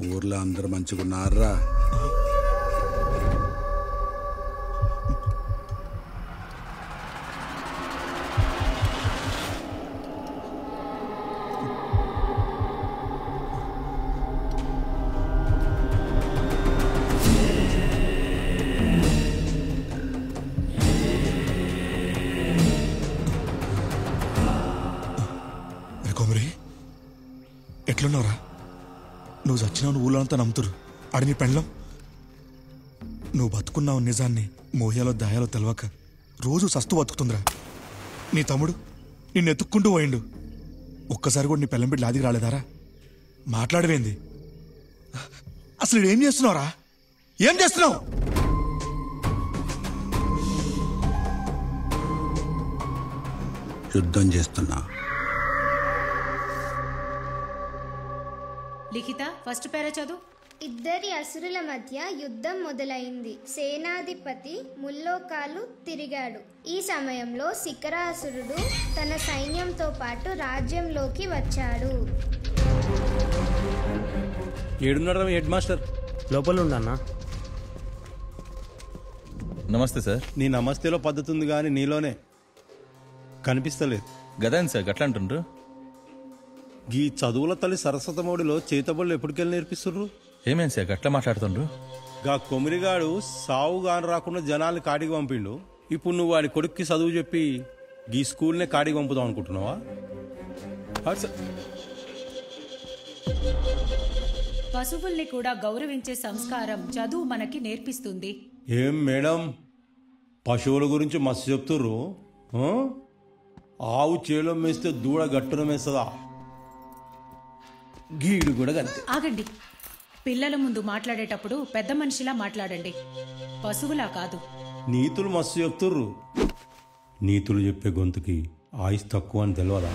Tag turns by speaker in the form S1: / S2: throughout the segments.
S1: ఊర్లో అందరు మంచిగున్నారా?
S2: ఎట్లున్నావురా? నువ్వు చచ్చినావు ఊళ్ళో అంతా నమ్ముతురు. ఆడి నీ పెండ్లం. నువ్వు బతుకున్నావు నిజాన్ని మోయాలో దాయాలో తెలవక రోజు సస్తు బతుకుతుందిరా. నీ తమ్ముడు నిన్ను ఎత్తుక్కుంటూ పోయిండు. ఒక్కసారి కూడా నీ పెళ్ళం బిడ్డ లాదికి రాలేదారా? మాట్లాడవేంది? అసలు ఏం చేస్తున్నావురా? ఏం చేస్తున్నావు?
S1: యుద్ధం చేస్తున్నా.
S3: లిఖిత ఫస్ట్ పేరా చదువు.
S4: ఇద్దరి అసురుల మధ్య యుద్ధం మొదలైంది. సేనాధిపతి ముల్లోకాలు తిరిగాడు. ఈ సమయంలో శిఖరాసురుడు తన సైన్యంతో పాటు రాజ్యంలోకి వచ్చాడు.
S5: ఏడున్నాడు హెడ్ మాస్టర్?
S6: లోపల ఉండన్నా.
S5: నమస్తే సార్.
S7: నీ నమస్తేలో పద్ధతి ఉంది కానీ నీలోనే కనిపిస్తలేదు.
S5: గదాని సార్ గట్లా అంటుండ్రు.
S7: ఈ చదువుల తల్లి సరస్వతమౌడిలో చేతబడులు ఎప్పటికెళ్ళి నేర్పిస్తుర్రు?
S5: ఏమేం సార్ గట్లా మాట్లాడుతుండ్రు?
S7: గా కొమిరిగాడు సావు గాని రాకుండా జనాల్ని కాడికి పంపిండు. ఇప్పుడు నువ్వు వాడి కొడుక్కి చదువు చెప్పి ఈ స్కూల్నే కాడికి పంపుదాం అనుకుంటున్నావా?
S3: పశువుల్ని కూడా గౌరవించే సంస్కారం చదువు మనకి నేర్పిస్తుంది.
S7: ఏం మేడం, పశువుల గురించి మస్తు చెప్తుర్రు. ఆవు చేలో మేస్తే దూడ గట్టున మేస్తుందా? గీడు కూడా గంతే.
S3: ఆగండి. పిల్లల ముందు మాట్లాడేటప్పుడు పెద్ద మనిషిలా మాట్లాడండి, పశువులా కాదు.
S7: నీతులు మస్తు చెప్తుర్రు. నీతులు చెప్పే గొంతుకి ఆయుష్ తక్కువ అని తెలియదా?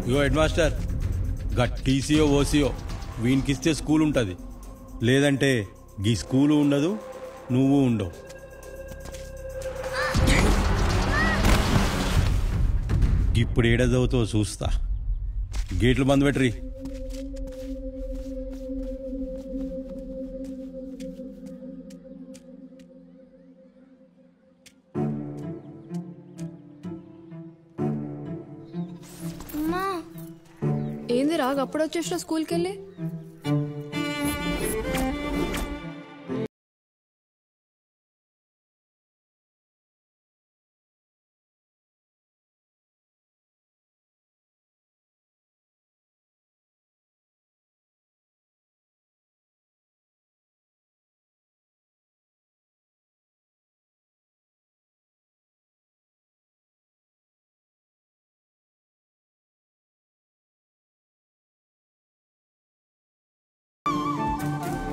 S7: ఇగో హెడ్ మాస్టర్, గా టీసీఓ ఓసీఓ వీనికిస్తే స్కూల్ ఉంటుంది, లేదంటే గీ స్కూలు ఉండదు, నువ్వు ఉండవు. ఇప్పుడు ఏడదవుతో చూస్తా. గేట్లు బంద్ పెట్టరి.
S8: ఏంది రాగా అప్పుడు వచ్చేసిన స్కూల్కి వెళ్ళి?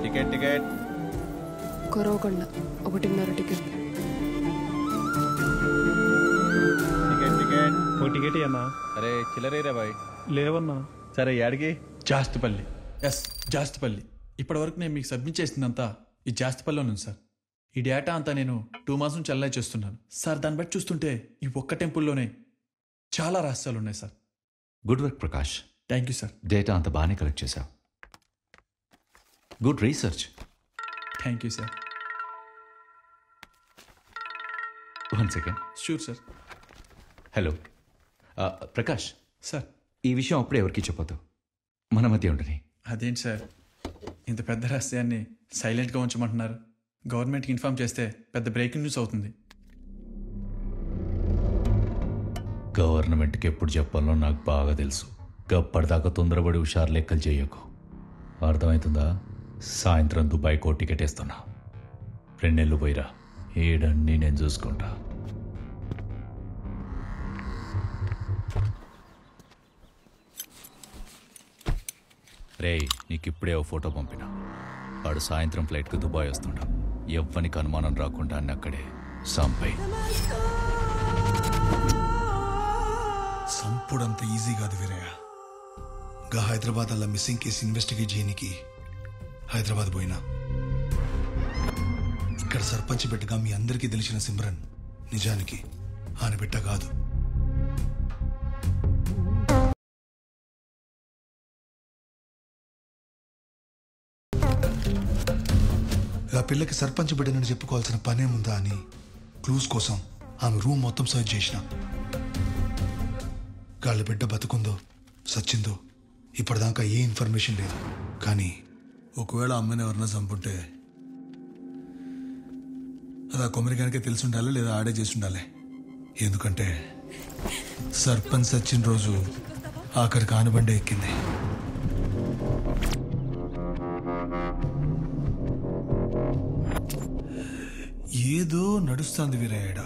S5: Ticket ticket
S8: Koravakonda 1.5 ticket.
S5: Ticket ticket
S6: ఓ టికెట్ అన్నా.
S5: అరే చిల్లరేరా బాయ్.
S6: లేవన్నా.
S5: సరే యాడికి?
S9: జాస్తిపల్లి. జాస్తిపల్లి. ఇప్పటివరకు నేను మీకు సబ్మిట్ చేసిందంతా ఈ జాస్తిపల్లిలో ఉంది సార్. ఈ డేటా అంతా నేను 2 months నుంచి అల్లై చేస్తున్నాను సార్. దాన్ని బట్టి చూస్తుంటే ఈ ఒక్క టెంపుల్లోనే చాలా రహస్యాలు ఉన్నాయి sir.
S10: Good work Prakash.
S9: Thank you sir.
S10: Data అంతా బాగానే కలెక్ట్ చేశావు. Good research.
S9: Thank you sir.
S10: 1 second.
S9: Sure sir.
S10: Hello Prakash
S9: sir,
S10: ఈ విషయం అప్పుడే ఎవరికి చెప్పొద్దు, మన మధ్య ఉండని.
S9: అదేంటి సార్ ఇంత పెద్ద రహస్యాన్ని సైలెంట్గా ఉంచమంటున్నారు? గవర్నమెంట్కి ఇన్ఫార్మ్ చేస్తే పెద్ద బ్రేకింగ్ న్యూస్ అవుతుంది.
S10: గవర్నమెంట్కి ఎప్పుడు చెప్పాలో నాకు బాగా తెలుసు. గప్పటిదాకా తొందరపడి హుషారు లెక్కలు చేయకు, అర్థమవుతుందా? సాయంత్రం దుబాయ్కో టికెట్ వేస్తున్నా. 2 నెలలు పోయిరా, ఏడన్నీ నేను చూసుకుంటా. రే, నీకు ఇప్పుడే ఓ ఫోటో పంపిన. వాడు సాయంత్రం ఫ్లైట్కి దుబాయ్ వస్తుండా. ఎవ్వనికి అనుమానం రాకుండా అన్ని అక్కడే సంపై.
S2: సంపుడంత ఈజీ కాదు వీరయ్య. గా హైదరాబాద్ అలా మిస్సింగ్ కేసు ఇన్వెస్టిగేట్ చేయడానికి హైదరాబాద్ పోయినా. ఇక్కడ సర్పంచ్ బిడ్డగా మీ అందరికీ తెలిసిన సిమ్రన్ నిజానికి ఆయన బిడ్డ కాదు. పిల్లకి సర్పంచ్ బిడ్డనని చెప్పుకోవాల్సిన పనేముందా అని క్లూస్ కోసం ఆమె రూమ్ మొత్తం సర్చ్ చేసిన. గాళ్ళ బిడ్డ బతుకుందో సచ్చిందో ఇప్పటిదాకా ఏ ఇన్ఫర్మేషన్ లేదు. కానీ ఒకవేళ అమ్మని ఎవరన్నా చంపుంటే అది ఆ కొమరిగానికే తెలిసి ఉండాలి, లేదా ఆడే చేసి ఉండాలి. ఎందుకంటే సర్పంచ్ సచ్చిన రోజు ఆఖరికి ఆనబండే ఎక్కింది. ఏదో నడుస్తుంది వీరయ్యడా.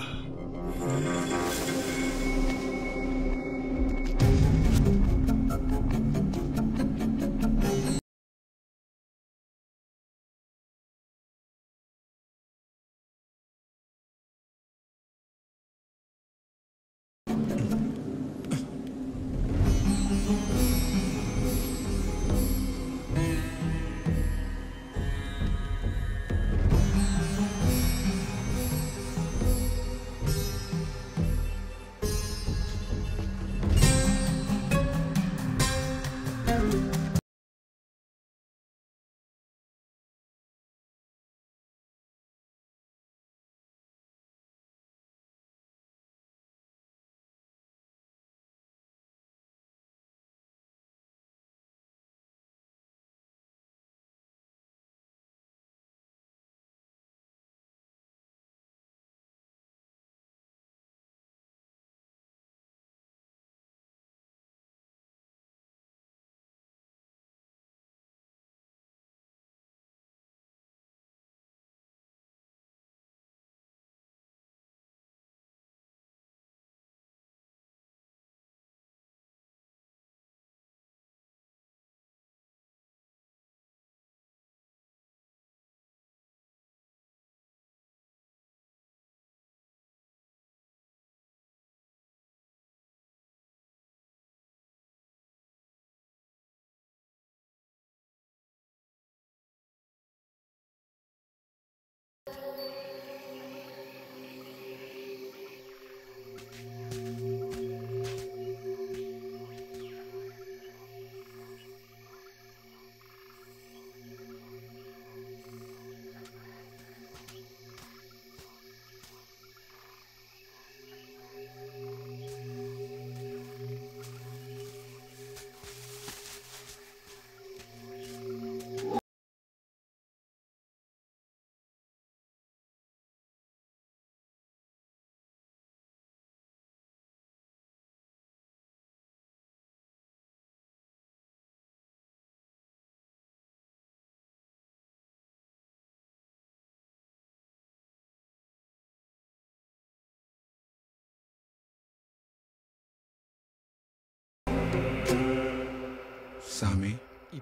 S1: సామి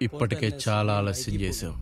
S10: ఇప్పటికే చాలా ఆలస్యం చేసావు.